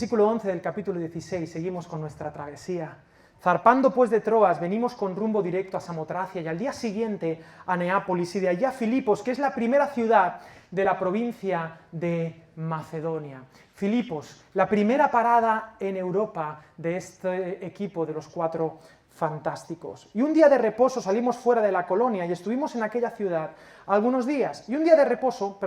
Versículo 11 del capítulo 16, seguimos con nuestra travesía. Zarpando pues de Troas, venimos con rumbo directo a Samotracia y al día siguiente a Neápolis y de allá a Filipos, que es la primera ciudad de la provincia de Macedonia. Filipos, la primera parada en Europa de este equipo de los 4 fantásticos. Y un día de reposo salimos fuera de la colonia y estuvimos en aquella ciudad algunos días. Y un día de reposo,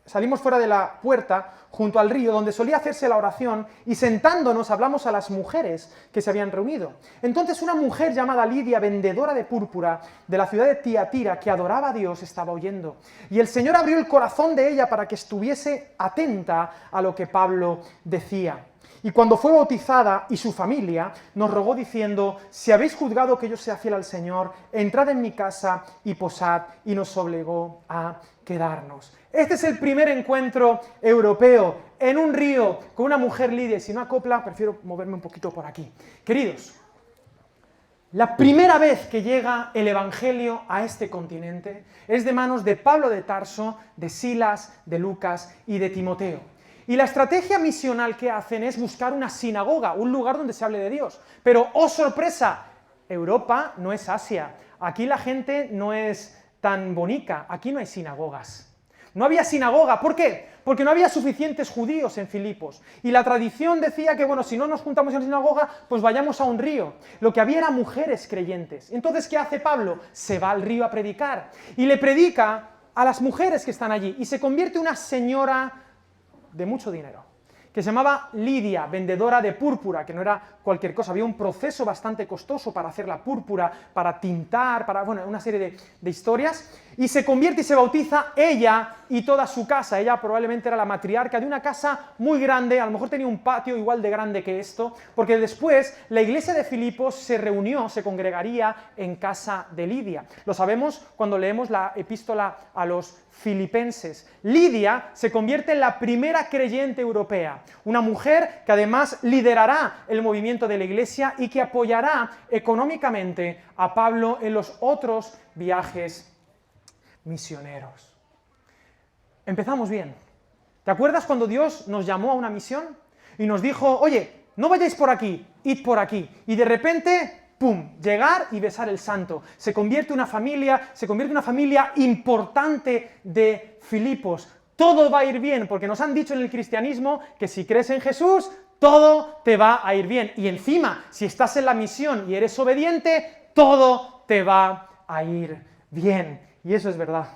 salimos fuera de la puerta, junto al río, donde solía hacerse la oración, y sentándonos hablamos a las mujeres que se habían reunido. Entonces una mujer llamada Lidia, vendedora de púrpura, de la ciudad de Tiatira, que adoraba a Dios, estaba oyendo. Y el Señor abrió el corazón de ella para que estuviese atenta a lo que Pablo decía. Y cuando fue bautizada y su familia, nos rogó diciendo: si habéis juzgado que yo sea fiel al Señor, entrad en mi casa y posad, y nos obligó a quedarnos. Este es el primer encuentro europeo en un río con una mujer lidia, y si no acopla, prefiero moverme un poquito por aquí. Queridos, la primera vez que llega el Evangelio a este continente es de manos de Pablo de Tarso, de Silas, de Lucas y de Timoteo. Y la estrategia misional que hacen es buscar una sinagoga, un lugar donde se hable de Dios. Pero, ¡oh sorpresa!, Europa no es Asia. Aquí la gente no es tan bonica, aquí no hay sinagogas. No había sinagoga, ¿por qué? Porque no había suficientes judíos en Filipos. Y la tradición decía que, bueno, si no nos juntamos en la sinagoga, pues vayamos a un río. Lo que había eran mujeres creyentes. Entonces, ¿qué hace Pablo? Se va al río a predicar. Y le predica a las mujeres que están allí. Y se convierte en una señora de mucho dinero, que se llamaba Lidia, vendedora de púrpura, que no era cualquier cosa, había un proceso bastante costoso para hacer la púrpura, para tintar, una serie de historias, y se convierte y se bautiza ella y toda su casa. Ella probablemente era la matriarca de una casa muy grande, a lo mejor tenía un patio igual de grande que esto, porque después la iglesia de Filipos se reunió, se congregaría en casa de Lidia. Lo sabemos cuando leemos la epístola a los filipenses. Lidia se convierte en la primera creyente europea, una mujer que además liderará el movimiento de la iglesia y que apoyará económicamente a Pablo en los otros viajes misioneros. Empezamos bien. ¿Te acuerdas cuando Dios nos llamó a una misión y nos dijo: oye, no vayáis por aquí, id por aquí? Y de repente, ¡pum!, llegar y besar el santo. Se convierte en una familia importante de Filipos. Todo va a ir bien, porque nos han dicho en el cristianismo que si crees en Jesús, todo te va a ir bien. Y encima, si estás en la misión y eres obediente, todo te va a ir bien. Y eso es verdad,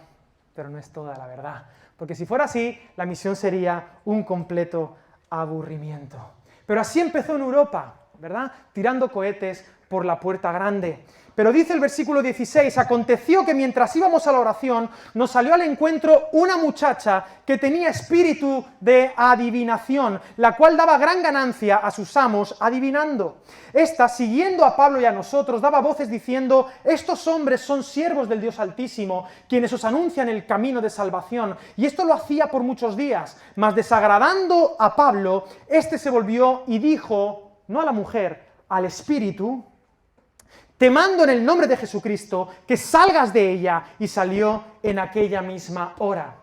pero no es toda la verdad. Porque si fuera así, la misión sería un completo aburrimiento. Pero así empezó en Europa, ¿verdad? Tirando cohetes por la puerta grande. Pero dice el versículo 16, aconteció que mientras íbamos a la oración, nos salió al encuentro una muchacha que tenía espíritu de adivinación, la cual daba gran ganancia a sus amos adivinando. Esta, siguiendo a Pablo y a nosotros, daba voces diciendo: estos hombres son siervos del Dios Altísimo, quienes os anuncian el camino de salvación. Y esto lo hacía por muchos días, mas desagradando a Pablo, este se volvió y dijo, no a la mujer, al espíritu: te mando en el nombre de Jesucristo que salgas de ella, y salió en aquella misma hora.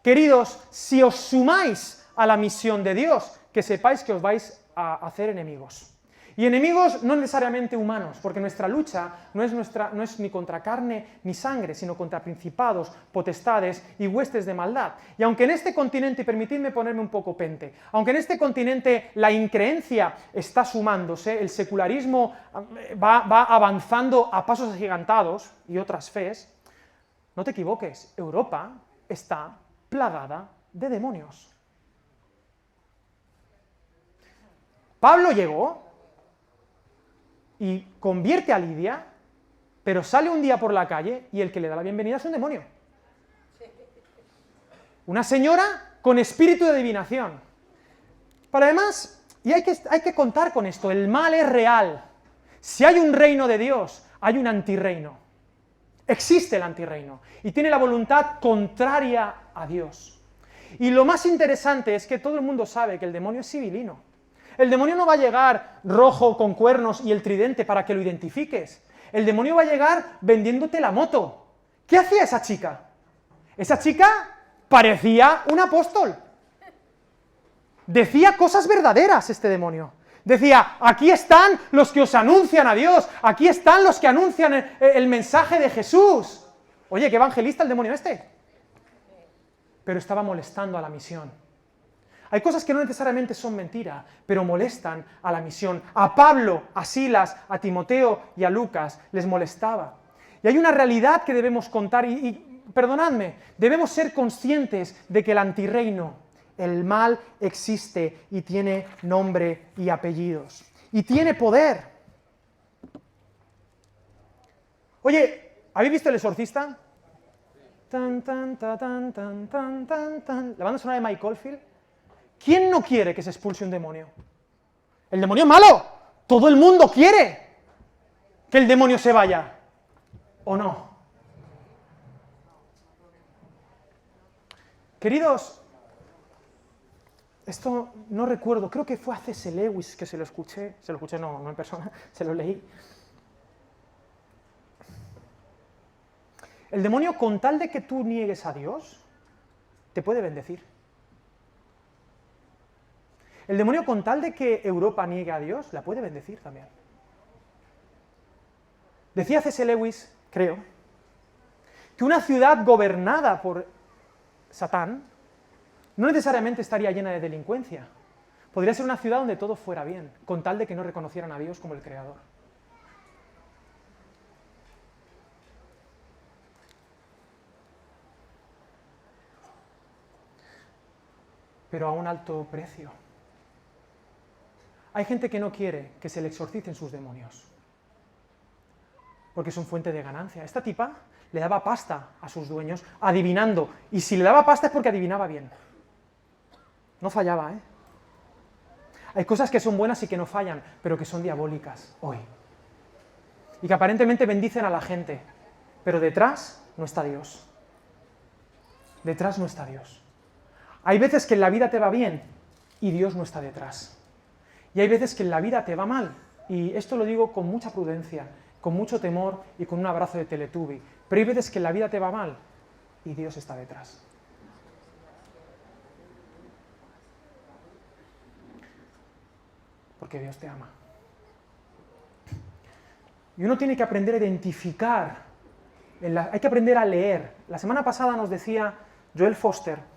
Queridos, si os sumáis a la misión de Dios, que sepáis que os vais a hacer enemigos. Y enemigos no necesariamente humanos, porque nuestra lucha no es ni contra carne ni sangre, sino contra principados, potestades y huestes de maldad. Y aunque en este continente, y permitidme ponerme un poco pente, aunque en este continente la increencia está sumándose, el secularismo va avanzando a pasos agigantados, y otras fes, no te equivoques, Europa está plagada de demonios. Pablo llegó y convierte a Lidia, pero sale un día por la calle y el que le da la bienvenida es un demonio. Una señora con espíritu de adivinación. Pero además, y hay que contar con esto, el mal es real. Si hay un reino de Dios, hay un antirreino. Existe el antirreino y tiene la voluntad contraria a Dios. Y lo más interesante es que todo el mundo sabe que el demonio es sibilino. El demonio no va a llegar rojo con cuernos y el tridente para que lo identifiques. El demonio va a llegar vendiéndote la moto. ¿Qué hacía esa chica? Esa chica parecía un apóstol. Decía cosas verdaderas este demonio. Decía, aquí están los que os anuncian a Dios, aquí están los que anuncian el mensaje de Jesús. Oye, ¿qué evangelista el demonio este? Pero estaba molestando a la misión. Hay cosas que no necesariamente son mentira, pero molestan a la misión. A Pablo, a Silas, a Timoteo y a Lucas les molestaba. Y hay una realidad que debemos contar y perdonadme, debemos ser conscientes de que el antirreino, el mal existe y tiene nombre y apellidos. Y tiene poder. Oye, ¿habéis visto El Exorcista? Tan, tan, tan, tan, tan, tan, tan, tan. La banda sonora de Mike Oldfield. ¿Quién no quiere que se expulse un demonio? El demonio es malo. Todo el mundo quiere que el demonio se vaya. ¿O no? Queridos, esto no recuerdo, creo que fue a C.S. Lewis que se lo escuché no en persona, se lo leí. El demonio, con tal de que tú niegues a Dios, te puede bendecir. El demonio, con tal de que Europa niegue a Dios, la puede bendecir también. Decía C.S. Lewis, creo, que una ciudad gobernada por Satán no necesariamente estaría llena de delincuencia. Podría ser una ciudad donde todo fuera bien, con tal de que no reconocieran a Dios como el Creador. Pero a un alto precio. Hay gente que no quiere que se le exorcicen sus demonios, porque son fuente de ganancia. Esta tipa le daba pasta a sus dueños adivinando, y si le daba pasta es porque adivinaba bien. No fallaba, ¿eh? Hay cosas que son buenas y que no fallan, pero que son diabólicas hoy. Y que aparentemente bendicen a la gente, pero detrás no está Dios. Detrás no está Dios. Hay veces que en la vida te va bien y Dios no está detrás. Y hay veces que en la vida te va mal, y esto lo digo con mucha prudencia, con mucho temor y con un abrazo de Teletubby, pero hay veces que en la vida te va mal y Dios está detrás. Porque Dios te ama. Y uno tiene que aprender a identificar, hay que aprender a leer. La semana pasada nos decía Joel Foster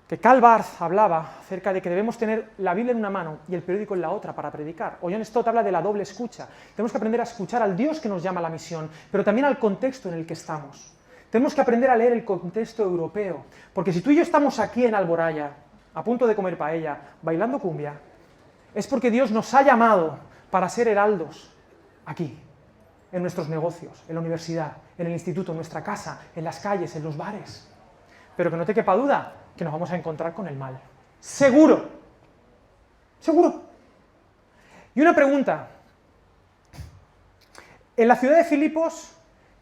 que Karl Barth hablaba acerca de que debemos tener la Biblia en una mano y el periódico en la otra para predicar. O John Stott habla de la doble escucha. Tenemos que aprender a escuchar al Dios que nos llama a la misión, pero también al contexto en el que estamos. Tenemos que aprender a leer el contexto europeo, porque si tú y yo estamos aquí en Alboraya, a punto de comer paella, bailando cumbia, es porque Dios nos ha llamado para ser heraldos aquí, en nuestros negocios, en la universidad, en el instituto, en nuestra casa, en las calles, en los bares. Pero que no te quepa duda que nos vamos a encontrar con el mal. ¡Seguro! ¡Seguro! Y una pregunta. En la ciudad de Filipos,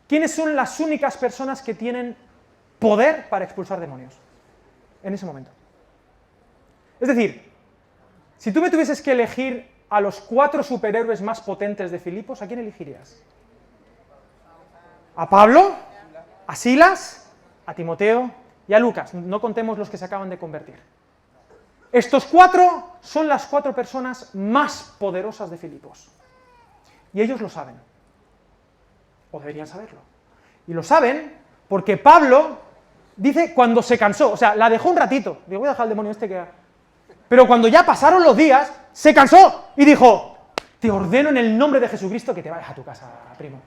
¿quiénes son las únicas personas que tienen poder para expulsar demonios? En ese momento. Es decir, si tú me tuvieses que elegir a los 4 superhéroes más potentes de Filipos, ¿a quién elegirías? ¿A Pablo? ¿A Silas? ¿A Timoteo? Y a Lucas, no contemos los que se acaban de convertir. Estos 4 son las 4 personas más poderosas de Filipos. Y ellos lo saben. O deberían saberlo. Y lo saben porque Pablo dice cuando se cansó, o sea, la dejó un ratito. Digo, voy a dejar al demonio este que... Pero cuando ya pasaron los días, se cansó y dijo, te ordeno en el nombre de Jesucristo que te vayas a tu casa, primo.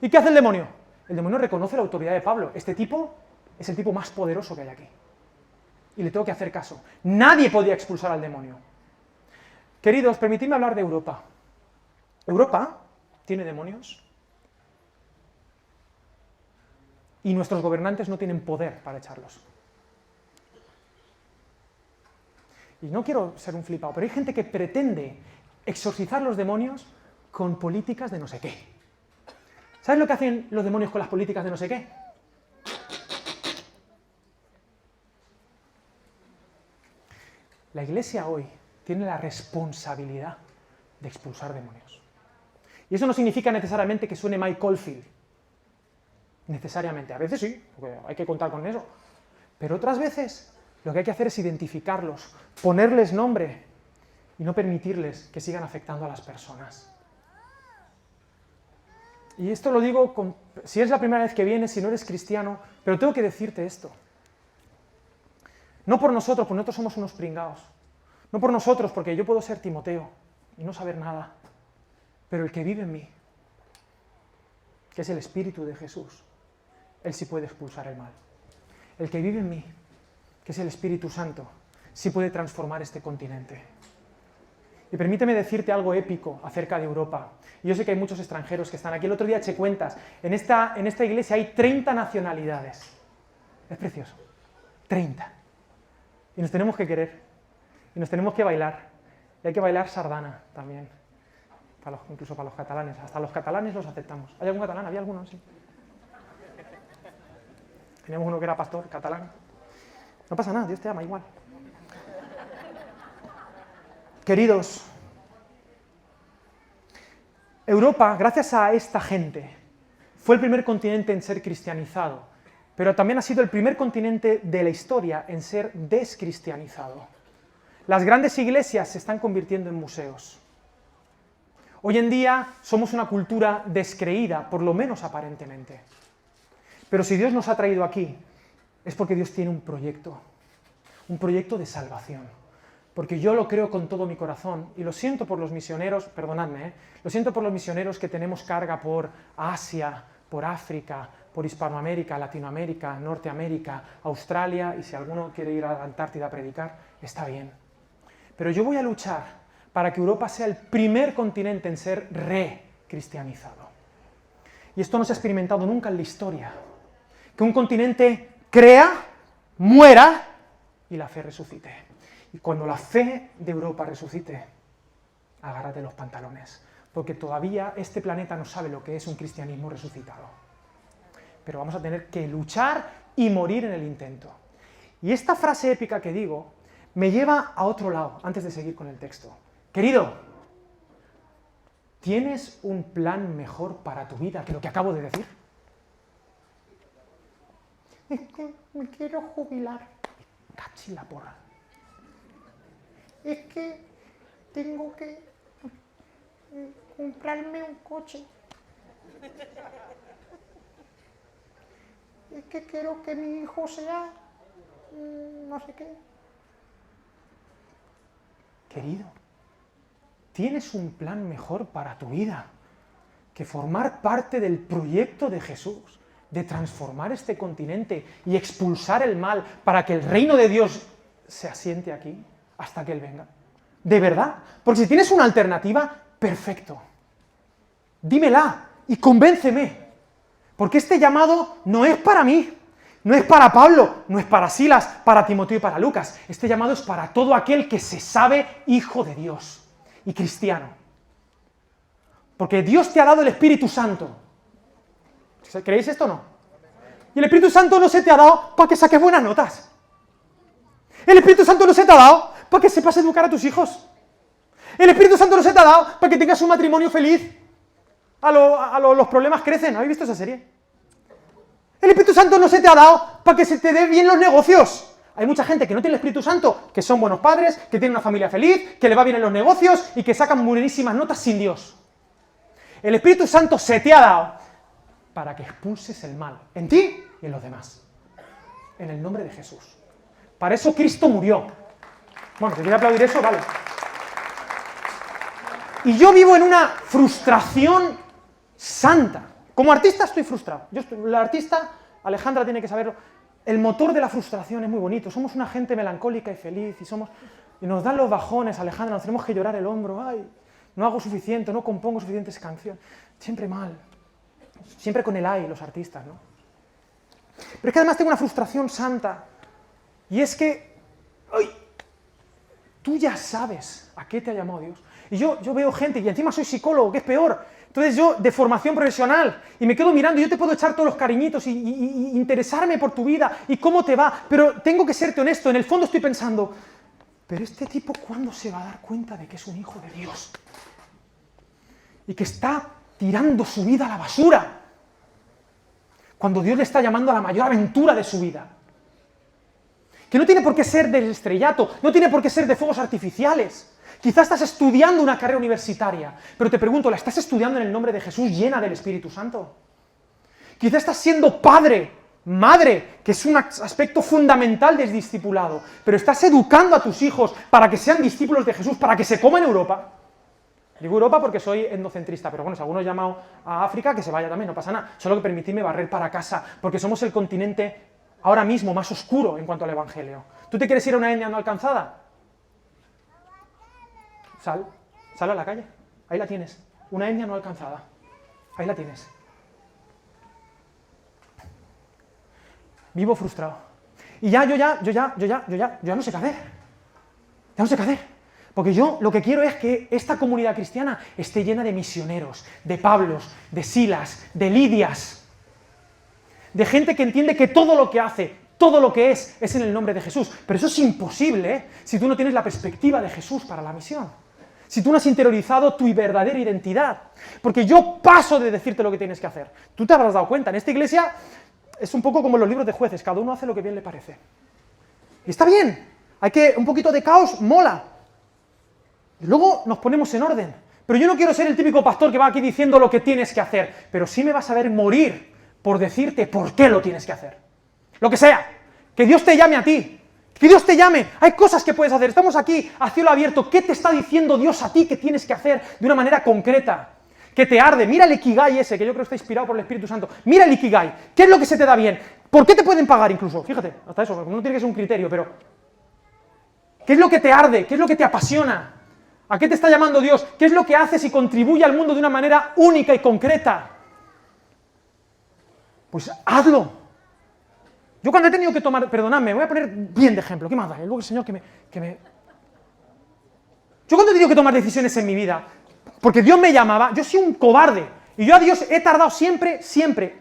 ¿Y qué hace el demonio? El demonio reconoce la autoridad de Pablo. Este tipo es el tipo más poderoso que hay aquí. Y le tengo que hacer caso. Nadie podía expulsar al demonio. Queridos, permitidme hablar de Europa. Europa tiene demonios y nuestros gobernantes no tienen poder para echarlos. Y no quiero ser un flipado, pero hay gente que pretende exorcizar los demonios con políticas de no sé qué. ¿Sabes lo que hacen los demonios con las políticas de no sé qué? La Iglesia hoy tiene la responsabilidad de expulsar demonios. Y eso no significa necesariamente que suene Mike Oldfield. Necesariamente. A veces sí, porque hay que contar con eso. Pero otras veces Lo que hay que hacer es identificarlos, ponerles nombre y no permitirles que sigan afectando a las personas. Y esto lo digo, si es la primera vez que vienes, si no eres cristiano, pero tengo que decirte esto. No por nosotros, porque nosotros somos unos pringaos. No por nosotros, porque yo puedo ser Timoteo y no saber nada. Pero el que vive en mí, que es el Espíritu de Jesús, Él sí puede expulsar el mal. El que vive en mí, que es el Espíritu Santo, sí puede transformar este continente. Y permíteme decirte algo épico acerca de Europa. Y yo sé que hay muchos extranjeros que están aquí. El otro día eché cuentas. En esta iglesia hay 30 nacionalidades. Es precioso. 30. Y nos tenemos que querer. Y nos tenemos que bailar. Y hay que bailar sardana también. Incluso para los catalanes. Hasta los catalanes los aceptamos. ¿Hay algún catalán? ¿Había alguno? Sí. Teníamos uno que era pastor catalán. No pasa nada, Dios te ama igual. Queridos, Europa, gracias a esta gente, fue el primer continente en ser cristianizado, pero también ha sido el primer continente de la historia en ser descristianizado. Las grandes iglesias se están convirtiendo en museos. Hoy en día somos una cultura descreída, por lo menos aparentemente. Pero si Dios nos ha traído aquí, es porque Dios tiene un proyecto de salvación. Porque yo lo creo con todo mi corazón, y lo siento por los misioneros, perdonadme, lo siento por los misioneros que tenemos carga por Asia, por África, por Hispanoamérica, Latinoamérica, Norteamérica, Australia, y si alguno quiere ir a la Antártida a predicar, está bien. Pero yo voy a luchar para que Europa sea el primer continente en ser re-cristianizado. Y esto no se ha experimentado nunca en la historia. Que un continente crea, muera, y la fe resucite. Y cuando la fe de Europa resucite, agárrate los pantalones, porque todavía este planeta no sabe lo que es un cristianismo resucitado. Pero vamos a tener que luchar y morir en el intento. Y esta frase épica que digo me lleva a otro lado, antes de seguir con el texto. Querido, ¿tienes un plan mejor para tu vida que lo que acabo de decir? Es que me quiero jubilar. Cachi la porra. Es que tengo que comprarme un coche. Es que quiero que mi hijo sea no sé qué. Querido, tienes un plan mejor para tu vida que formar parte del proyecto de Jesús, de transformar este continente y expulsar el mal para que el reino de Dios se asiente aquí hasta que Él venga. ¿De verdad? Porque si tienes una alternativa, perfecto. Dímela y convénceme. Porque este llamado no es para mí, no es para Pablo, no es para Silas, para Timoteo y para Lucas. Este llamado es para todo aquel que se sabe hijo de Dios y cristiano. Porque Dios te ha dado el Espíritu Santo. ¿Creéis esto o no? Y el Espíritu Santo no se te ha dado para que saques buenas notas. El Espíritu Santo no se te ha dado para que sepas educar a tus hijos. El Espíritu Santo no se te ha dado para que tengas un matrimonio feliz. Los problemas crecen. ¿Habéis visto esa serie? El Espíritu Santo no se te ha dado para que se te den bien los negocios. Hay mucha gente que no tiene el Espíritu Santo, que son buenos padres, que tienen una familia feliz, que le va bien en los negocios y que sacan buenísimas notas sin Dios. El Espíritu Santo se te ha dado para que expulses el mal en ti y en los demás. En el nombre de Jesús. Para eso Cristo murió. Bueno, si quiere aplaudir eso, vale. Y yo vivo en una frustración santa. Como artista estoy frustrado. La artista, Alejandra tiene que saberlo, el motor de la frustración es muy bonito. Somos una gente melancólica y feliz y nos dan los bajones, Alejandra, nos tenemos que llorar el hombro. Ay, no hago suficiente, no compongo suficientes canciones. Siempre mal. Siempre con el ay, los artistas, ¿no? Pero es que además tengo una frustración santa. Y es que, ay, tú ya sabes a qué te ha llamado Dios. Y yo veo gente, y encima soy psicólogo, que es peor. Entonces yo, de formación profesional, y me quedo mirando, y yo te puedo echar todos los cariñitos y interesarme por tu vida y cómo te va, pero tengo que serte honesto, en el fondo estoy pensando, pero este tipo, ¿cuándo se va a dar cuenta de que es un hijo de Dios? Y que está tirando su vida a la basura, cuando Dios le está llamando a la mayor aventura de su vida. que no tiene por qué ser del estrellato, no tiene por qué ser de fuegos artificiales. Quizás estás estudiando una carrera universitaria, pero te pregunto, ¿la estás estudiando en el nombre de Jesús llena del Espíritu Santo? Quizás estás siendo padre, madre, que es un aspecto fundamental del discipulado, pero estás educando a tus hijos para que sean discípulos de Jesús, para que se coman Europa. Digo Europa porque soy etnocentrista, pero bueno, si alguno ha llamado a África, que se vaya también, no pasa nada. Solo que permitidme barrer para casa, porque somos el continente ahora mismo más oscuro en cuanto al Evangelio. ¿Tú te quieres ir a una etnia no alcanzada? Sal a la calle, ahí la tienes. Una etnia no alcanzada, ahí la tienes. Vivo frustrado. Y yo ya no sé qué hacer. Ya no sé qué hacer. Porque yo lo que quiero es que esta comunidad cristiana esté llena de misioneros, de Pablos, de Silas, de Lidias, de gente que entiende que todo lo que hace, todo lo que es en el nombre de Jesús. Pero eso es imposible, si tú no tienes la perspectiva de Jesús para la misión. Si tú no has interiorizado tu verdadera identidad. Porque yo paso de decirte lo que tienes que hacer. Tú te habrás dado cuenta, en esta iglesia es un poco como en los libros de jueces, cada uno hace lo que bien le parece. Y está bien, un poquito de caos mola. Y luego nos ponemos en orden. Pero yo no quiero ser el típico pastor que va aquí diciendo lo que tienes que hacer, pero sí me vas a ver morir por decirte por qué lo tienes que hacer. Lo que sea, que Dios te llame a ti, que Dios te llame, hay cosas que puedes hacer, estamos aquí a cielo abierto, ¿qué te está diciendo Dios a ti que tienes que hacer de una manera concreta? Que te arde, mira el Ikigai ese, que yo creo que está inspirado por el Espíritu Santo, mira el Ikigai, ¿qué es lo que se te da bien? ¿Por qué te pueden pagar incluso? Fíjate, hasta eso, no tiene que ser un criterio, pero ¿qué es lo que te arde? ¿Qué es lo que te apasiona? ¿A qué te está llamando Dios? ¿Qué es lo que haces y contribuye al mundo de una manera única y concreta? Pues hazlo. Yo cuando he tenido que tomar, perdonadme, me voy a poner bien de ejemplo, ¿qué más da? Luego el Señor que me... Yo cuando he tenido que tomar decisiones en mi vida, porque Dios me llamaba, yo soy un cobarde, y yo a Dios he tardado siempre,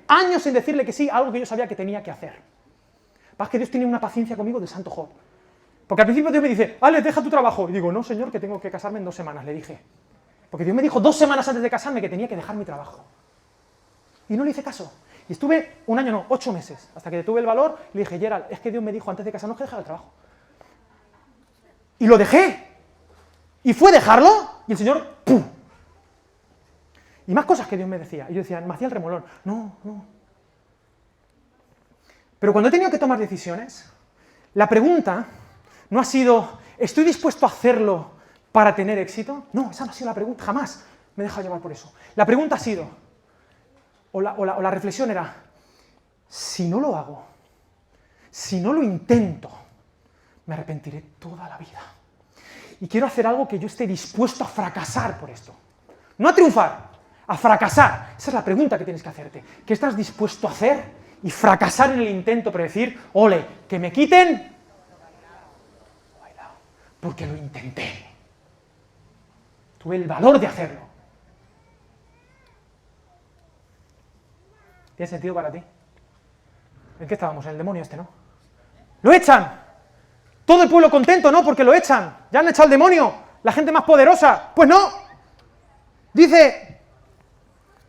años en decirle que sí a algo que yo sabía que tenía que hacer. Vas que Dios tiene una paciencia conmigo del santo Job. Porque al principio Dios me dice, Ale, deja tu trabajo. Y digo, no, Señor, que tengo que casarme en 2 semanas, le dije. Porque Dios me dijo 2 semanas antes de casarme que tenía que dejar mi trabajo. Y no le hice caso. Y estuve 1 año, no, 8 meses, hasta que tuve el valor, y le dije, Gerald, es que Dios me dijo antes de casarnos que dejara el trabajo. Y lo dejé. Y fue dejarlo, y el Señor, ¡pum! Y más cosas que Dios me decía. Y yo decía, me hacía el remolón. No. Pero cuando he tenido que tomar decisiones, la pregunta no ha sido, ¿estoy dispuesto a hacerlo para tener éxito? No, esa no ha sido la pregunta, jamás me he dejado llevar por eso. La pregunta ha sido, o la reflexión era, si no lo hago, si no lo intento, me arrepentiré toda la vida. Y quiero hacer algo que yo esté dispuesto a fracasar por esto. No a triunfar, a fracasar. Esa es la pregunta que tienes que hacerte. ¿Qué estás dispuesto a hacer y fracasar en el intento, pero decir, ole, que me quiten, porque lo intenté. Tuve el valor de hacerlo. ¿Tiene sentido para ti? ¿En qué estábamos? En el demonio este, ¿no? ¡Lo echan! Todo el pueblo contento, ¿no? Porque lo echan. Ya han echado al demonio. La gente más poderosa. Pues no. Dice,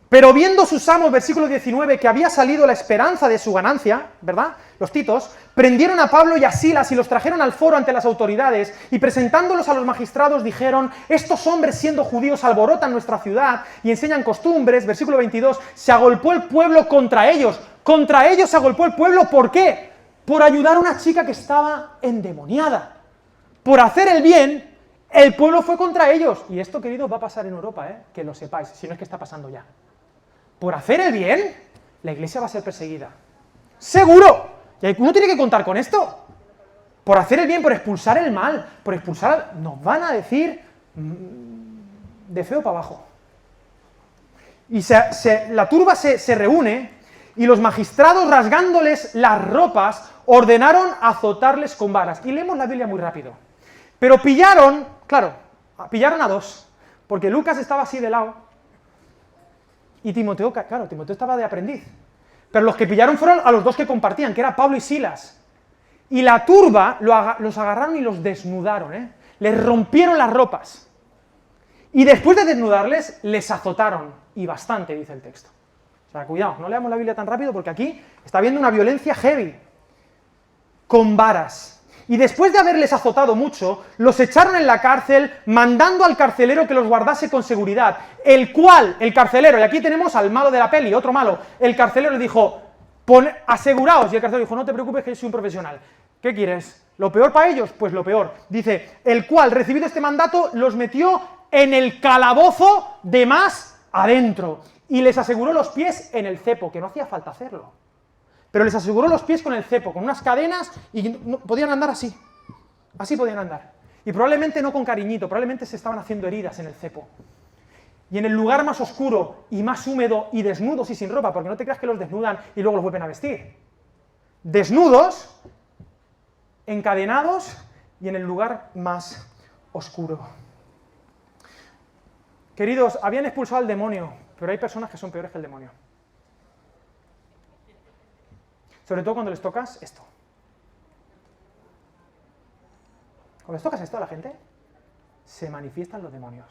pero viendo sus amos, versículo 19, que había salido la esperanza de su ganancia, ¿verdad? Los titos, prendieron a Pablo y a Silas y los trajeron al foro ante las autoridades y presentándolos a los magistrados dijeron, estos hombres siendo judíos alborotan nuestra ciudad y enseñan costumbres, versículo 22, se agolpó el pueblo contra ellos se agolpó el pueblo, ¿por qué? Por ayudar a una chica que estaba endemoniada, por hacer el bien, el pueblo fue contra ellos, y esto, queridos, va a pasar en Europa, que lo sepáis, si no es que está pasando ya. Por hacer el bien, la iglesia va a ser perseguida. ¡Seguro! Y uno tiene que contar con esto. Por hacer el bien, por expulsar el mal, por expulsar... Nos van a decir de feo para abajo. Y la turba se reúne y los magistrados, rasgándoles las ropas, ordenaron azotarles con varas. Y leemos la Biblia muy rápido. Pero pillaron a 2, porque Lucas estaba así de lado, y Timoteo estaba de aprendiz. Pero los que pillaron fueron a los 2 que compartían, que era Pablo y Silas. Y la turba los agarraron y los desnudaron, les rompieron las ropas. Y después de desnudarles, les azotaron, y bastante, dice el texto. O sea, cuidado, no leamos la Biblia tan rápido, porque aquí está habiendo una violencia heavy, con varas. Y después de haberles azotado mucho, los echaron en la cárcel, mandando al carcelero que los guardase con seguridad, el cual, el carcelero, y aquí tenemos al malo de la peli, otro malo, el carcelero le dijo, aseguraos, y el carcelero dijo, no te preocupes que yo soy un profesional, ¿qué quieres? ¿Lo peor para ellos? Pues lo peor. Dice, el cual, recibido este mandato, los metió en el calabozo de más adentro, y les aseguró los pies en el cepo, que no hacía falta hacerlo. Pero les aseguró los pies con el cepo, con unas cadenas, y podían andar así. Así podían andar. Y probablemente no con cariñito, probablemente se estaban haciendo heridas en el cepo. Y en el lugar más oscuro y más húmedo y desnudos y sin ropa, porque no te creas que los desnudan y luego los vuelven a vestir. Desnudos, encadenados y en el lugar más oscuro. Queridos, habían expulsado al demonio, pero hay personas que son peores que el demonio. Sobre todo cuando les tocas esto. Cuando les tocas esto a la gente, se manifiestan los demonios.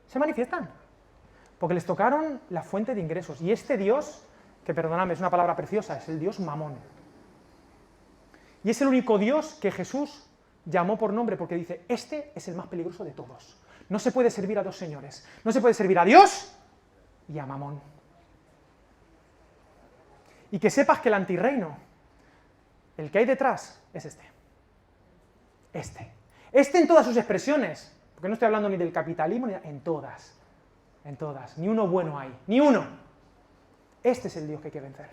Se manifiestan. Porque les tocaron la fuente de ingresos. Y este Dios, que perdonadme, es una palabra preciosa, es el Dios Mamón. Y es el único Dios que Jesús llamó por nombre, porque dice, este es el más peligroso de todos. No se puede servir a dos señores. No se puede servir a Dios y a Mamón. Y que sepas que el antirreino, el que hay detrás, es este. Este en todas sus expresiones, porque no estoy hablando ni del capitalismo, ni en todas. En todas. Ni uno bueno hay. Ni uno. Este es el Dios que hay que vencer.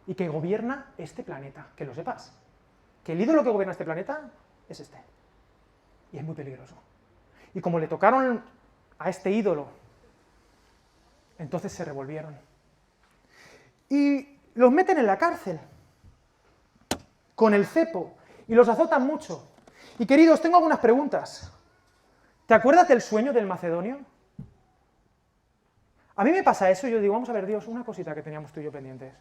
Y que gobierna este planeta, que lo sepas. Que el ídolo que gobierna este planeta es este. Y es muy peligroso. Y como le tocaron a este ídolo, entonces se revolvieron. Y los meten en la cárcel, con el cepo, y los azotan mucho. Y queridos, tengo algunas preguntas. ¿Te acuerdas del sueño del macedonio? A mí me pasa eso, y yo digo, vamos a ver, Dios, una cosita que teníamos tú y yo pendientes.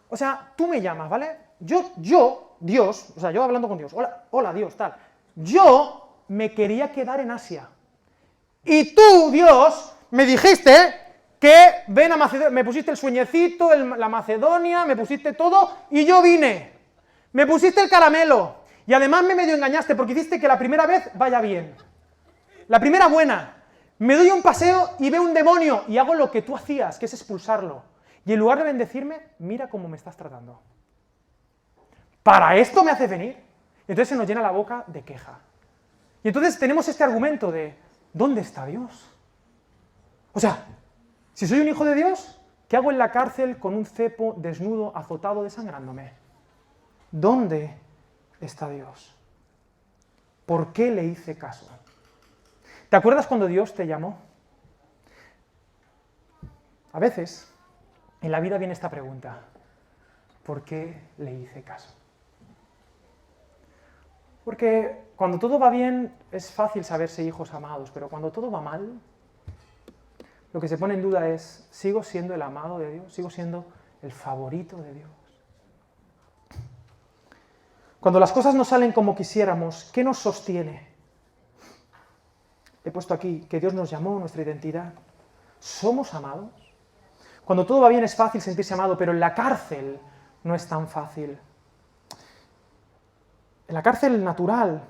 O sea, tú me llamas, ¿vale? Yo, Dios, o sea, yo hablando con Dios, hola Dios, tal. Yo me quería quedar en Asia. Y tú, Dios, me dijiste que ven a Macedonia, me pusiste el sueñecito, la Macedonia, me pusiste todo, y yo vine. Me pusiste el caramelo, y además me medio engañaste, porque hiciste que la primera vez vaya bien. La primera buena. Me doy un paseo y veo un demonio, y hago lo que tú hacías, que es expulsarlo. Y en lugar de bendecirme, mira cómo me estás tratando. ¿Para esto me haces venir? Y entonces se nos llena la boca de queja. Y entonces tenemos este argumento de, ¿dónde está Dios? O sea, si soy un hijo de Dios, ¿qué hago en la cárcel con un cepo desnudo, azotado, desangrándome? ¿Dónde está Dios? ¿Por qué le hice caso? ¿Te acuerdas cuando Dios te llamó? A veces, en la vida viene esta pregunta, ¿por qué le hice caso? Porque cuando todo va bien es fácil saberse hijos amados, pero cuando todo va mal, lo que se pone en duda es, ¿sigo siendo el amado de Dios? ¿Sigo siendo el favorito de Dios? Cuando las cosas no salen como quisiéramos, ¿qué nos sostiene? He puesto aquí que Dios nos llamó, nuestra identidad. ¿Somos amados? Cuando todo va bien es fácil sentirse amado, pero en la cárcel no es tan fácil. En la cárcel natural.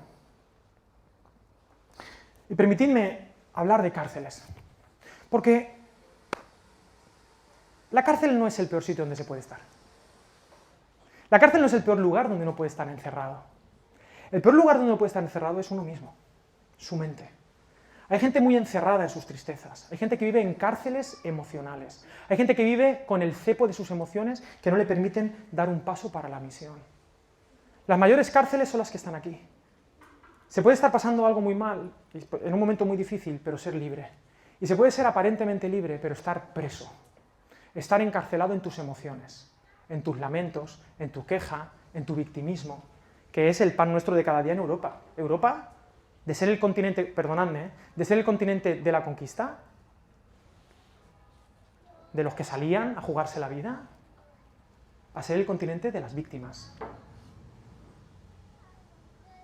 Y permitidme hablar de cárceles. Porque la cárcel no es el peor sitio donde se puede estar. La cárcel no es el peor lugar donde uno puede estar encerrado. El peor lugar donde uno puede estar encerrado es uno mismo, su mente. Hay gente muy encerrada en sus tristezas. Hay gente que vive en cárceles emocionales. Hay gente que vive con el cepo de sus emociones que no le permiten dar un paso para la misión. Las mayores cárceles son las que están aquí. Se puede estar pasando algo muy mal, en un momento muy difícil, pero ser libre. Y se puede ser aparentemente libre, pero estar preso. Estar encarcelado en tus emociones, en tus lamentos, en tu queja, en tu victimismo, que es el pan nuestro de cada día en Europa. Europa, de ser el continente, perdonadme, de ser el continente de la conquista, de los que salían a jugarse la vida, a ser el continente de las víctimas.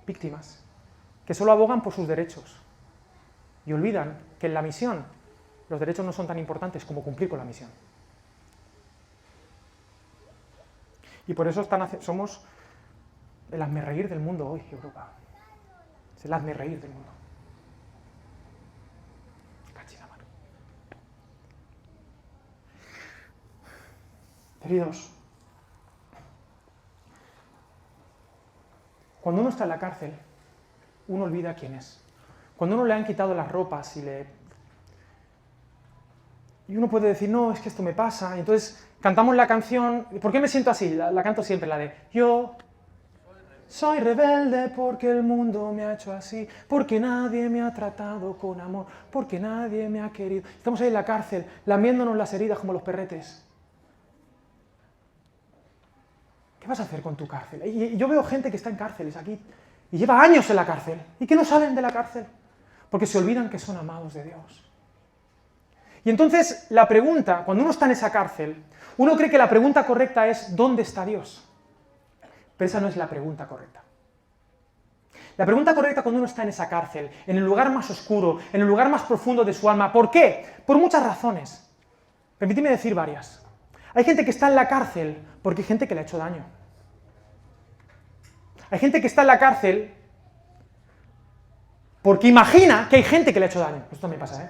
Víctimas, que solo abogan por sus derechos y olvidan que en la misión los derechos no son tan importantes como cumplir con la misión. Y por eso somos el hazmerreír del mundo hoy, Europa. Es el hazmerreír del mundo. Queridos, cuando uno está en la cárcel, uno olvida quién es. Cuando uno le han quitado las ropas y uno puede decir, no, es que esto me pasa, y entonces cantamos la canción. ¿Por qué me siento así? La canto siempre, la de yo soy rebelde porque el mundo me ha hecho así, porque nadie me ha tratado con amor, porque nadie me ha querido. Estamos ahí en la cárcel, lamiéndonos las heridas como los perretes. ¿Qué vas a hacer con tu cárcel? Y yo veo gente que está en cárceles aquí y lleva años en la cárcel y que no salen de la cárcel porque se olvidan que son amados de Dios. Y entonces la pregunta, cuando uno está en esa cárcel, uno cree que la pregunta correcta es ¿dónde está Dios? Pero esa no es la pregunta correcta. La pregunta correcta cuando uno está en esa cárcel, en el lugar más oscuro, en el lugar más profundo de su alma, ¿por qué? Por muchas razones. Permíteme decir varias. Hay gente que está en la cárcel porque hay gente que le ha hecho daño. Hay gente que está en la cárcel porque imagina que hay gente que le ha hecho daño. Esto me pasa, ¿eh?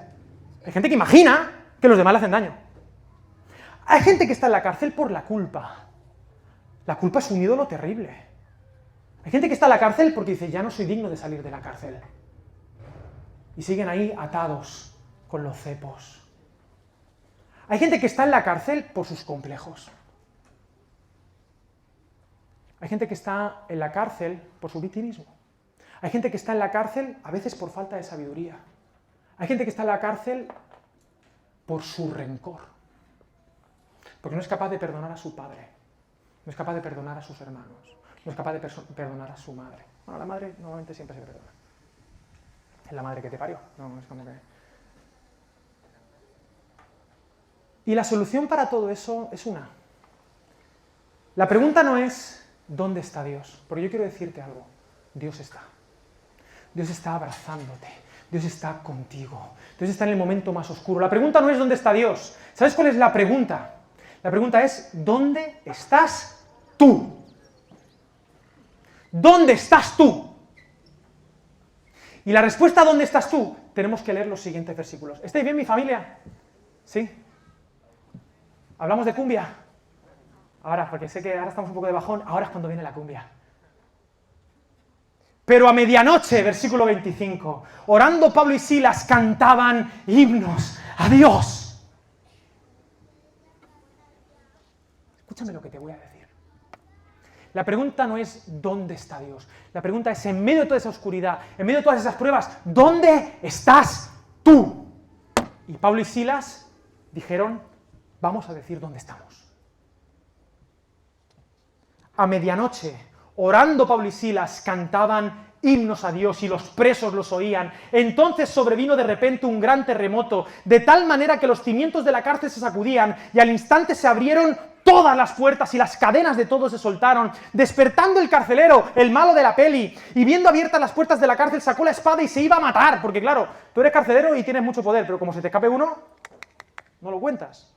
Hay gente que imagina que los demás le hacen daño. Hay gente que está en la cárcel por la culpa. La culpa es un ídolo terrible. Hay gente que está en la cárcel porque dice, ya no soy digno de salir de la cárcel. Y siguen ahí atados con los cepos. Hay gente que está en la cárcel por sus complejos. Hay gente que está en la cárcel por su victimismo. Hay gente que está en la cárcel a veces por falta de sabiduría. Hay gente que está en la cárcel por su rencor. Porque no es capaz de perdonar a su padre. No es capaz de perdonar a sus hermanos. No es capaz de perdonar a su madre. Bueno, la madre normalmente siempre se perdona. Es la madre que te parió. No, es como que... Y la solución para todo eso es una. La pregunta no es ¿dónde está Dios? Porque yo quiero decirte algo. Dios está. Dios está abrazándote. Dios está contigo. Dios está en el momento más oscuro. La pregunta no es ¿dónde está Dios? ¿Sabes cuál es la pregunta? La pregunta es ¿dónde estás tú? ¿Dónde estás tú? Y la respuesta a ¿dónde estás tú? Tenemos que leer los siguientes versículos. ¿Estáis bien, mi familia? ¿Sí? ¿Hablamos de cumbia? Ahora, porque sé que ahora estamos un poco de bajón, ahora es cuando viene la cumbia. Pero a medianoche, versículo 25, orando Pablo y Silas cantaban himnos a Dios. Escúchame lo que te voy a decir. La pregunta no es ¿dónde está Dios? La pregunta es, en medio de toda esa oscuridad, en medio de todas esas pruebas, ¿dónde estás tú? Y Pablo y Silas dijeron, vamos a decir dónde estamos. A medianoche, orando Pablo y Silas, cantaban himnos a Dios y los presos los oían. Entonces sobrevino de repente un gran terremoto, de tal manera que los cimientos de la cárcel se sacudían y al instante se abrieron todas las puertas y las cadenas de todos se soltaron. Despertando el carcelero, el malo de la peli, y viendo abiertas las puertas de la cárcel, sacó la espada y se iba a matar, porque claro, tú eres carcelero y tienes mucho poder, pero como se te escape uno, no lo cuentas.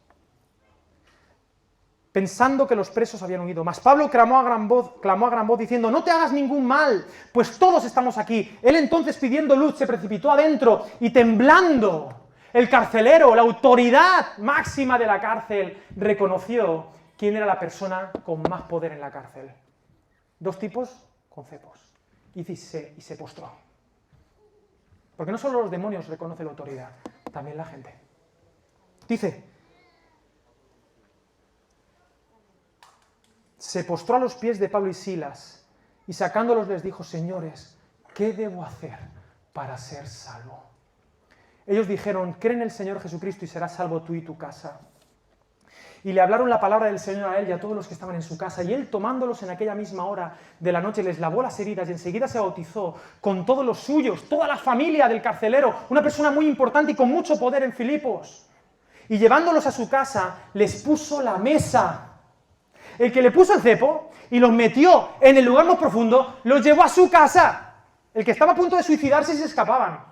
Pensando que los presos habían huido. Mas Pablo clamó a gran voz diciendo, no te hagas ningún mal, pues todos estamos aquí. Él entonces, pidiendo luz, se precipitó adentro y temblando, el carcelero, la autoridad máxima de la cárcel, reconoció quién era la persona con más poder en la cárcel. Dos tipos con cepos. Y se postró. Porque no solo los demonios reconocen la autoridad, también la gente. Dice, se postró a los pies de Pablo y Silas, y sacándolos les dijo, señores, ¿qué debo hacer para ser salvo? Ellos dijeron, cree en el Señor Jesucristo y serás salvo tú y tu casa. Y le hablaron la palabra del Señor a él y a todos los que estaban en su casa, y él, tomándolos en aquella misma hora de la noche, les lavó las heridas y enseguida se bautizó con todos los suyos, toda la familia del carcelero, una persona muy importante y con mucho poder en Filipos. Y llevándolos a su casa, les puso la mesa. El que le puso el cepo y los metió en el lugar más profundo, los llevó a su casa. El que estaba a punto de suicidarse y se escapaban.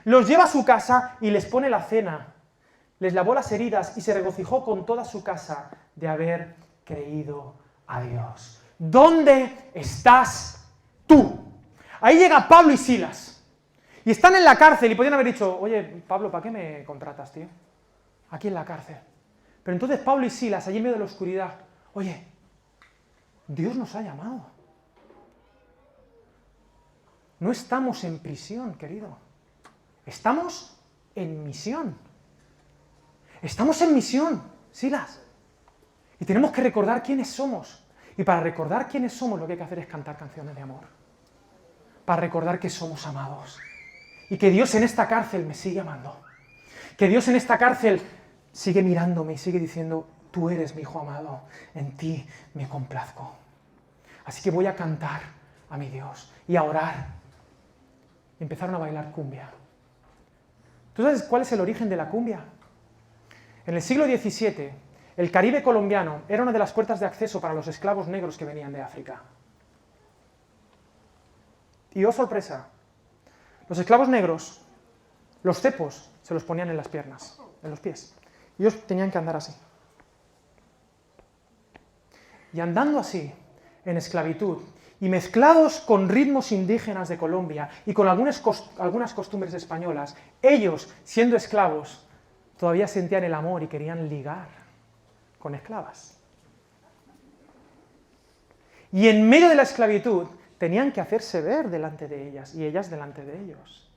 Los lleva a su casa y les pone la cena. Les lavó las heridas y se regocijó con toda su casa de haber creído a Dios. ¿Dónde estás tú? Ahí llega Pablo y Silas. Y están en la cárcel y podrían haber dicho, oye, Pablo, ¿para qué me contratas, tío? Aquí en la cárcel. Pero entonces Pablo y Silas, allí en medio de la oscuridad, oye, Dios nos ha llamado. No estamos en prisión, querido. Estamos en misión. Estamos en misión, Silas. Y tenemos que recordar quiénes somos. Y para recordar quiénes somos, lo que hay que hacer es cantar canciones de amor. Para recordar que somos amados. Y que Dios en esta cárcel me sigue amando. Que Dios en esta cárcel sigue mirándome y sigue diciendo, tú eres mi hijo amado, en ti me complazco. Así que voy a cantar a mi Dios y a orar. Y empezaron a bailar cumbia. ¿Tú sabes cuál es el origen de la cumbia? En el siglo XVII, el Caribe colombiano era una de las puertas de acceso para los esclavos negros que venían de África. Y oh sorpresa, los esclavos negros, los cepos, se los ponían en las piernas, en los pies. Y ellos tenían que andar así. Y andando así, en esclavitud, y mezclados con ritmos indígenas de Colombia y con algunas costumbres españolas, ellos, siendo esclavos, todavía sentían el amor y querían ligar con esclavas. Y en medio de la esclavitud tenían que hacerse ver delante de ellas y ellas delante de ellos.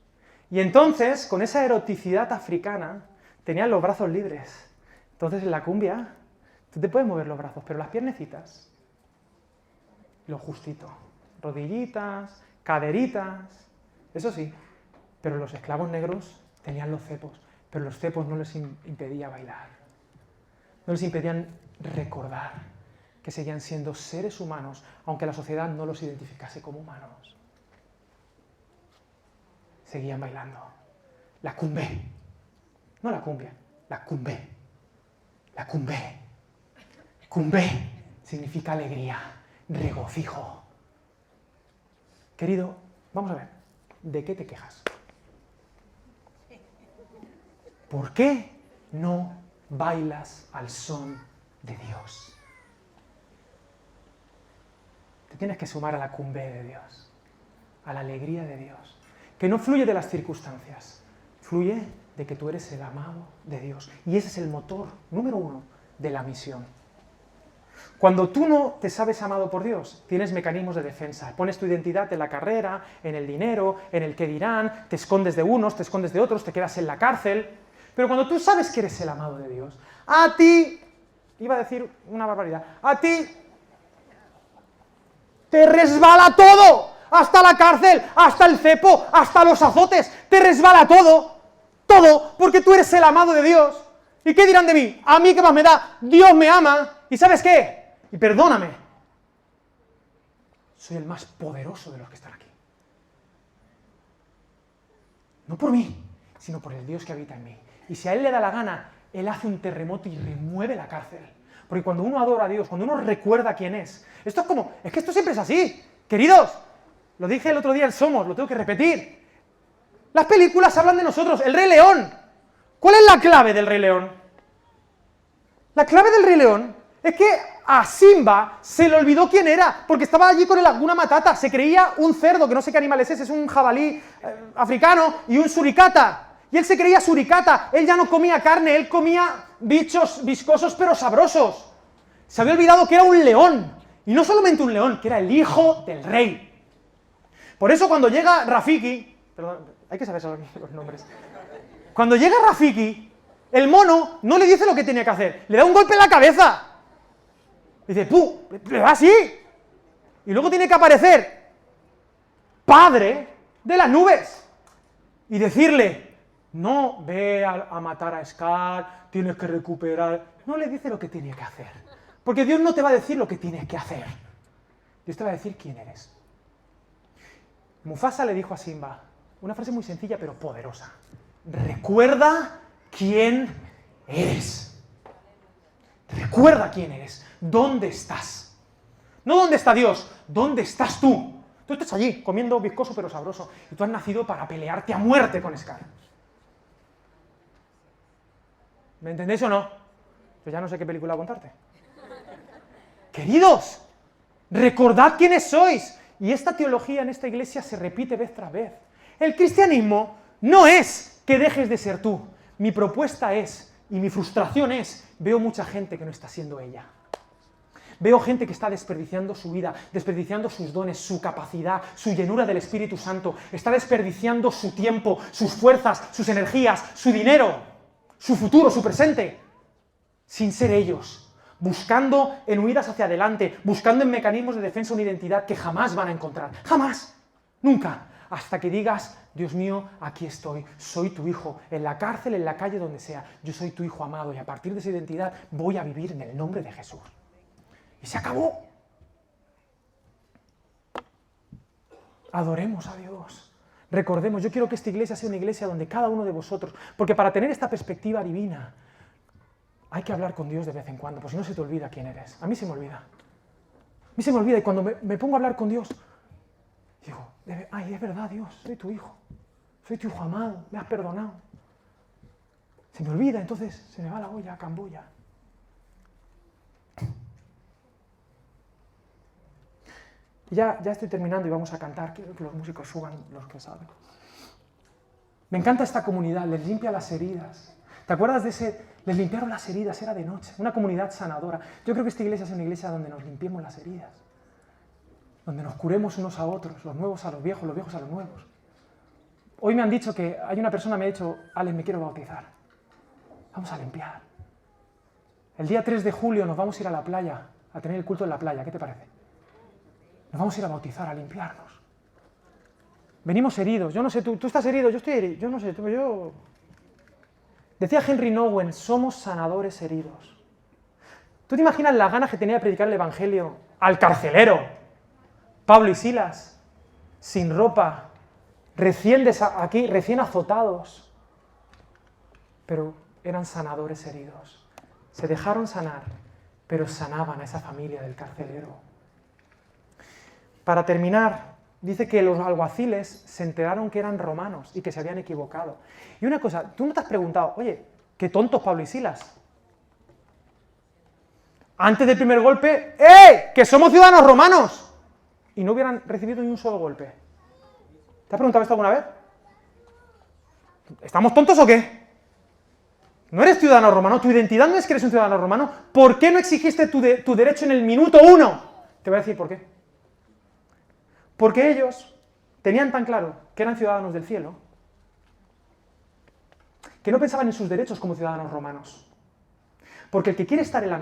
Y entonces, con esa eroticidad africana, tenían los brazos libres. Entonces en la cumbia, tú te puedes mover los brazos, pero las piernecitas, lo justito. Rodillitas, caderitas, eso sí. Pero los esclavos negros tenían los cepos, pero los cepos no les impedía bailar. No les impedían recordar que seguían siendo seres humanos, aunque la sociedad no los identificase como humanos. Seguían bailando. La cumbé. No la cumbia, la cumbé. La cumbé. Cumbé significa alegría, regocijo. Querido, vamos a ver, ¿de qué te quejas? ¿Por qué no bailas al son de Dios? Te tienes que sumar a la cumbé de Dios, a la alegría de Dios, que no fluye de las circunstancias, fluye de que tú eres el amado de Dios. Y ese es el motor número 1 de la misión. Cuando tú no te sabes amado por Dios, tienes mecanismos de defensa. Pones tu identidad en la carrera, en el dinero, en el qué dirán, te escondes de unos, te escondes de otros, te quedas en la cárcel. Pero cuando tú sabes que eres el amado de Dios, a ti, iba a decir una barbaridad, a ti te resbala todo, hasta la cárcel, hasta el cepo, hasta los azotes, te resbala todo, porque tú eres el amado de Dios. ¿Y qué dirán de mí? A mí qué más me da, Dios me ama, ¿y sabes qué? Y perdóname, soy el más poderoso de los que están aquí. No por mí, sino por el Dios que habita en mí. Y si a Él le da la gana, Él hace un terremoto y remueve la cárcel. Porque cuando uno adora a Dios, cuando uno recuerda quién es que esto siempre es así. Queridos, lo dije el otro día en Somos, lo tengo que repetir. Las películas hablan de nosotros. El Rey León. ¿Cuál es la clave del Rey León? La clave del Rey León es que a Simba se le olvidó quién era, porque estaba allí con el Hakuna Matata, se creía un cerdo, que no sé qué animal es ese, es un jabalí africano, y un suricata. Y él se creía suricata, él ya no comía carne, él comía bichos viscosos pero sabrosos. Se había olvidado que era un león, y no solamente un león, que era el hijo del rey. Por eso cuando llega Rafiki, perdón, hay que saber los nombres. Cuando llega Rafiki, el mono no le dice lo que tiene que hacer, le da un golpe en la cabeza. Dice, ¡puh! Le va así. Y luego tiene que aparecer padre de las nubes y decirle, no, ve a matar a Scar, tienes que recuperar. No le dice lo que tiene que hacer. Porque Dios no te va a decir lo que tienes que hacer. Dios te va a decir quién eres. Mufasa le dijo a Simba, una frase muy sencilla pero poderosa. Recuerda quién eres. Recuerda quién eres. ¿Dónde estás? No dónde está Dios, ¿dónde estás tú? Tú estás allí, comiendo viscoso pero sabroso, y tú has nacido para pelearte a muerte con Scar. ¿Me entendéis o no? Yo ya no sé qué película contarte. Queridos, recordad quiénes sois. Y esta teología en esta iglesia se repite vez tras vez. El cristianismo no es que dejes de ser tú. Mi propuesta es, y mi frustración es, veo mucha gente que no está siendo ella. Veo gente que está desperdiciando su vida, desperdiciando sus dones, su capacidad, su llenura del Espíritu Santo. Está desperdiciando su tiempo, sus fuerzas, sus energías, su dinero, su futuro, su presente, sin ser ellos. Buscando en huidas hacia adelante, buscando en mecanismos de defensa una identidad que jamás van a encontrar. Jamás, nunca, hasta que digas, Dios mío, aquí estoy, soy tu hijo, en la cárcel, en la calle, donde sea, yo soy tu hijo amado y a partir de esa identidad voy a vivir en el nombre de Jesús. Y se acabó. Adoremos a Dios. Recordemos, yo quiero que esta iglesia sea una iglesia donde cada uno de vosotros, porque para tener esta perspectiva divina, hay que hablar con Dios de vez en cuando, pues si no se te olvida quién eres. A mí se me olvida. A mí se me olvida y cuando me pongo a hablar con Dios, digo, ay, es verdad, Dios, soy tu hijo. Soy tu hijo amado, me has perdonado. Se me olvida, entonces se me va la olla a Camboya. Ya estoy terminando y vamos a cantar. Quiero que los músicos suban los que saben. Me encanta esta comunidad, les limpia las heridas. ¿Te acuerdas de ese? Les limpiaron las heridas, era de noche. Una comunidad sanadora. Yo creo que esta iglesia es una iglesia donde nos limpiemos las heridas. Donde nos curemos unos a otros, los nuevos a los viejos a los nuevos. Hoy me han dicho que, hay una persona que me ha dicho, Alex, me quiero bautizar. Vamos a limpiar. El día 3 de julio nos vamos a ir a la playa, a tener el culto en la playa. ¿Qué te parece? Nos vamos a ir a bautizar, a limpiarnos. Venimos heridos. Yo no sé, tú estás herido, yo estoy herido. Yo no sé, yo... Decía Henry Nouwen, somos sanadores heridos. ¿Tú te imaginas las ganas que tenía de predicar el Evangelio al carcelero? Pablo y Silas, sin ropa, recién azotados. Pero eran sanadores heridos. Se dejaron sanar, pero sanaban a esa familia del carcelero. Para terminar, dice que los alguaciles se enteraron que eran romanos y que se habían equivocado. Y una cosa, tú no te has preguntado, oye, qué tontos Pablo y Silas. Antes del primer golpe, ¡eh! ¡Que somos ciudadanos romanos! Y no hubieran recibido ni un solo golpe. ¿Te has preguntado esto alguna vez? ¿Estamos tontos o qué? No eres ciudadano romano, tu identidad no es que eres un ciudadano romano. ¿Por qué no exigiste tu derecho en el minuto 1? Te voy a decir por qué. Porque ellos tenían tan claro que eran ciudadanos del cielo, que no pensaban en sus derechos como ciudadanos romanos. Porque el que quiere estar en la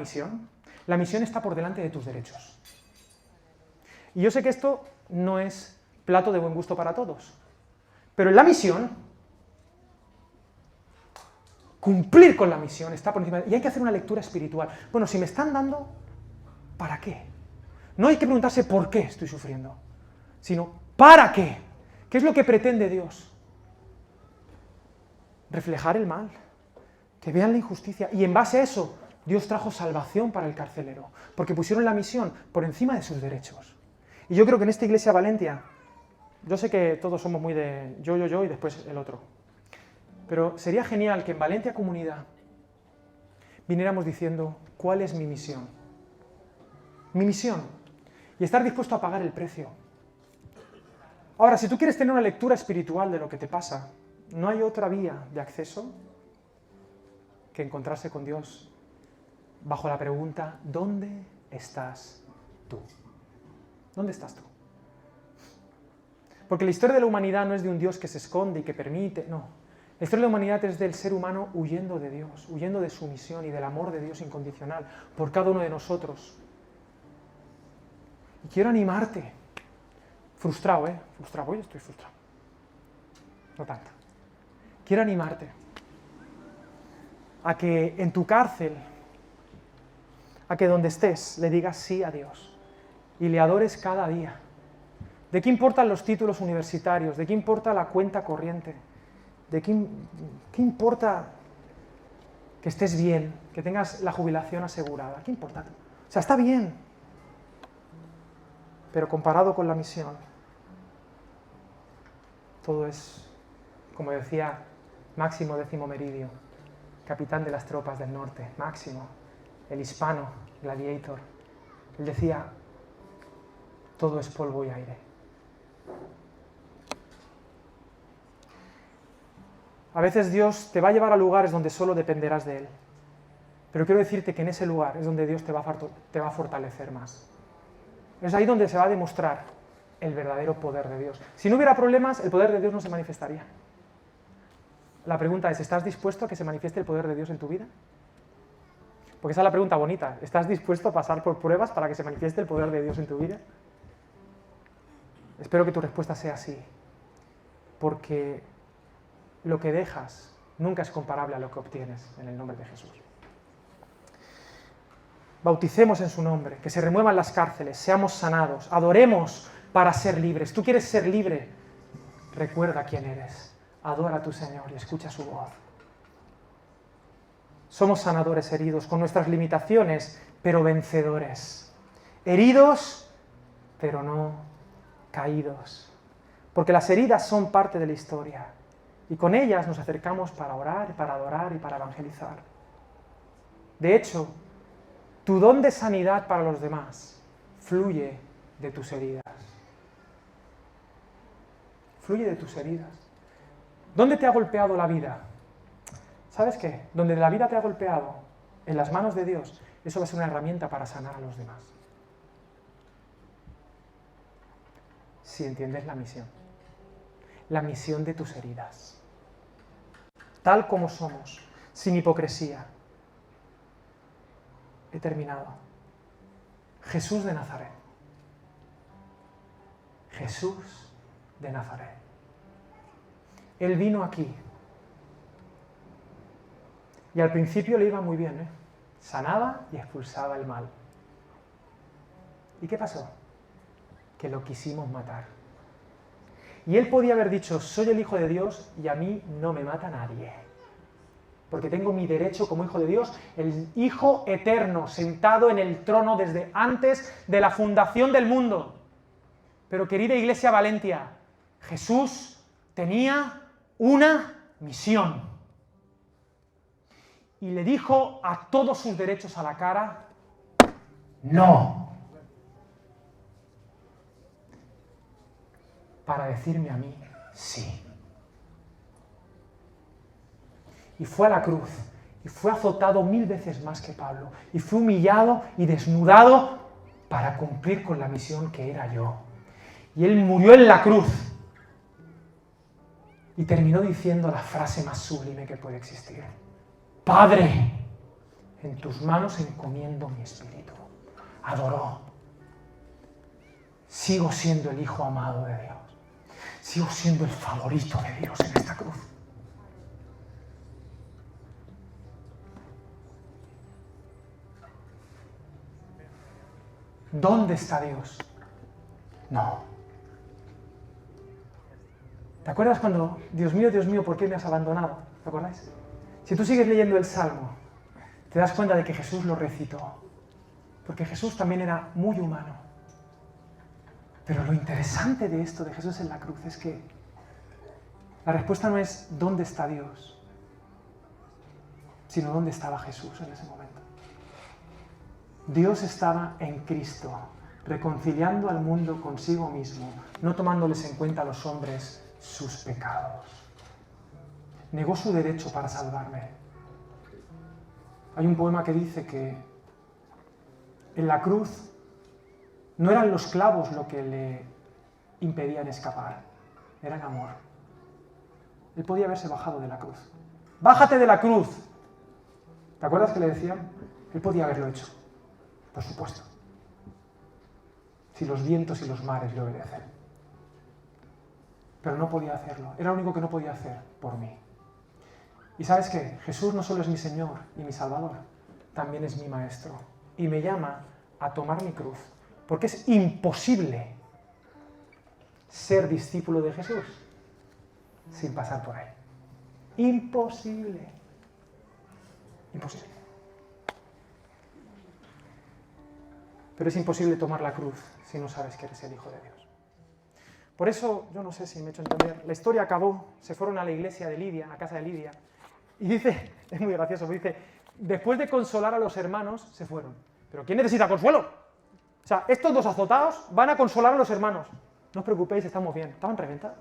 misión está por delante de tus derechos. Y yo sé que esto no es plato de buen gusto para todos, pero en la misión, cumplir con la misión está por encima. Y hay que hacer una lectura espiritual. Bueno, si me están dando, ¿para qué? No hay que preguntarse por qué estoy sufriendo, sino ¿para qué? ¿Qué es lo que pretende Dios? Reflejar el mal, que vean la injusticia, y en base a eso Dios trajo salvación para el carcelero, porque pusieron la misión por encima de sus derechos. Y yo creo que en esta iglesia Valentia, yo sé que todos somos muy de yo y después el otro, pero sería genial que en Valentia Comunidad viniéramos diciendo ¿cuál es mi misión? Mi misión, y estar dispuesto a pagar el precio. Ahora, si tú quieres tener una lectura espiritual de lo que te pasa, no hay otra vía de acceso que encontrarse con Dios bajo la pregunta, ¿dónde estás tú? ¿Dónde estás tú? Porque la historia de la humanidad no es de un Dios que se esconde y que permite, no. La historia de la humanidad es del ser humano huyendo de Dios, huyendo de su misión y del amor de Dios incondicional por cada uno de nosotros. Y quiero animarte. Frustrado, Frustrado, hoy estoy frustrado. No tanto. Quiero animarte a que en tu cárcel, a que donde estés, le digas sí a Dios y le adores cada día. ¿De qué importan los títulos universitarios? ¿De qué importa la cuenta corriente? ¿De qué importa que estés bien, que tengas la jubilación asegurada? ¿Qué importa? O sea, está bien, pero comparado con la misión, todo es, como decía Máximo Décimo Meridio, capitán de las tropas del norte, Máximo, el hispano, gladiator. Él decía, todo es polvo y aire. A veces Dios te va a llevar a lugares donde solo dependerás de Él. Pero quiero decirte que en ese lugar es donde Dios te va a fortalecer más. Es ahí donde se va a demostrar el verdadero poder de Dios. Si no hubiera problemas, el poder de Dios no se manifestaría. La pregunta es, ¿estás dispuesto a que se manifieste el poder de Dios en tu vida? Porque esa es la pregunta bonita. ¿Estás dispuesto a pasar por pruebas para que se manifieste el poder de Dios en tu vida? Espero que tu respuesta sea sí. Porque lo que dejas nunca es comparable a lo que obtienes en el nombre de Jesús. Bauticemos en su nombre, que se remuevan las cárceles, seamos sanados, adoremos para ser libres. ¿Tú quieres ser libre? Recuerda quién eres, adora a tu Señor y escucha su voz. Somos sanadores heridos, con nuestras limitaciones, pero vencedores. Heridos, pero no caídos. Porque las heridas son parte de la historia, y con ellas nos acercamos para orar, para adorar y para evangelizar. De hecho, tu don de sanidad para los demás fluye de tus heridas. Fluye de tus heridas. ¿Dónde te ha golpeado la vida? ¿Sabes qué? Donde la vida te ha golpeado, en las manos de Dios, eso va a ser una herramienta para sanar a los demás. Si entiendes la misión. La misión de tus heridas. Tal como somos, sin hipocresía. He terminado. Jesús de Nazaret. Jesús de Nazaret. Él vino aquí. Y al principio le iba muy bien, ¿eh? Sanaba y expulsaba el mal. ¿Y qué pasó? Que lo quisimos matar. Y él podía haber dicho, soy el Hijo de Dios y a mí no me mata nadie. Porque tengo mi derecho como Hijo de Dios, el Hijo eterno, sentado en el trono desde antes de la fundación del mundo. Pero querida Iglesia Valentia, Jesús tenía una misión. Y le dijo a todos sus derechos a la cara, no. Para decirme a mí, sí. Y fue a la cruz, y fue azotado 1000 veces más que Pablo, y fue humillado y desnudado para cumplir con la misión que era yo. Y él murió en la cruz, y terminó diciendo la frase más sublime que puede existir. Padre, en tus manos encomiendo mi espíritu. Adoró. Sigo siendo el Hijo amado de Dios. Sigo siendo el favorito de Dios en esta cruz. ¿Dónde está Dios? No. ¿Te acuerdas cuando, Dios mío, ¿por qué me has abandonado? ¿Te acordáis? Si tú sigues leyendo el Salmo, te das cuenta de que Jesús lo recitó. Porque Jesús también era muy humano. Pero lo interesante de esto de Jesús en la cruz es que la respuesta no es ¿dónde está Dios?, sino ¿dónde estaba Jesús en ese momento? Dios estaba en Cristo, reconciliando al mundo consigo mismo, no tomándoles en cuenta a los hombres sus pecados. Negó su derecho para salvarme. Hay un poema que dice que en la cruz no eran los clavos lo que le impedían escapar, era el amor. Él podía haberse bajado de la cruz. ¡Bájate de la cruz! ¿Te acuerdas que le decían? Él podía haberlo hecho, por supuesto. Si los vientos y los mares le obedecen. Pero no podía hacerlo. Era lo único que no podía hacer por mí. ¿Y sabes qué? Jesús no solo es mi Señor y mi Salvador, también es mi Maestro. Y me llama a tomar mi cruz. Porque es imposible ser discípulo de Jesús sin pasar por ahí. Imposible. Imposible. Pero es imposible tomar la cruz si no sabes que eres el Hijo de Dios. Por eso, yo no sé si me he hecho entender, la historia acabó, se fueron a la iglesia de Lidia, a casa de Lidia, y dice, es muy gracioso, dice, después de consolar a los hermanos, se fueron. ¿Pero quién necesita consuelo? sea, estos dos azotados van a consolar a los hermanos. No os preocupéis, estamos bien. Estaban reventados.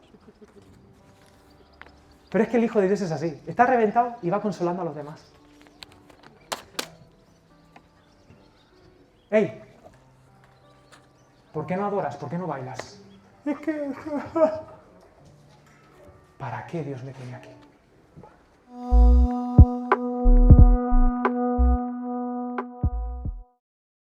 Pero es que el Hijo de Dios es así. Está reventado y va consolando a los demás. ¡Ey! ¿Por qué no adoras? ¿Por qué no bailas? Es que... ¿Para qué Dios me tiene aquí?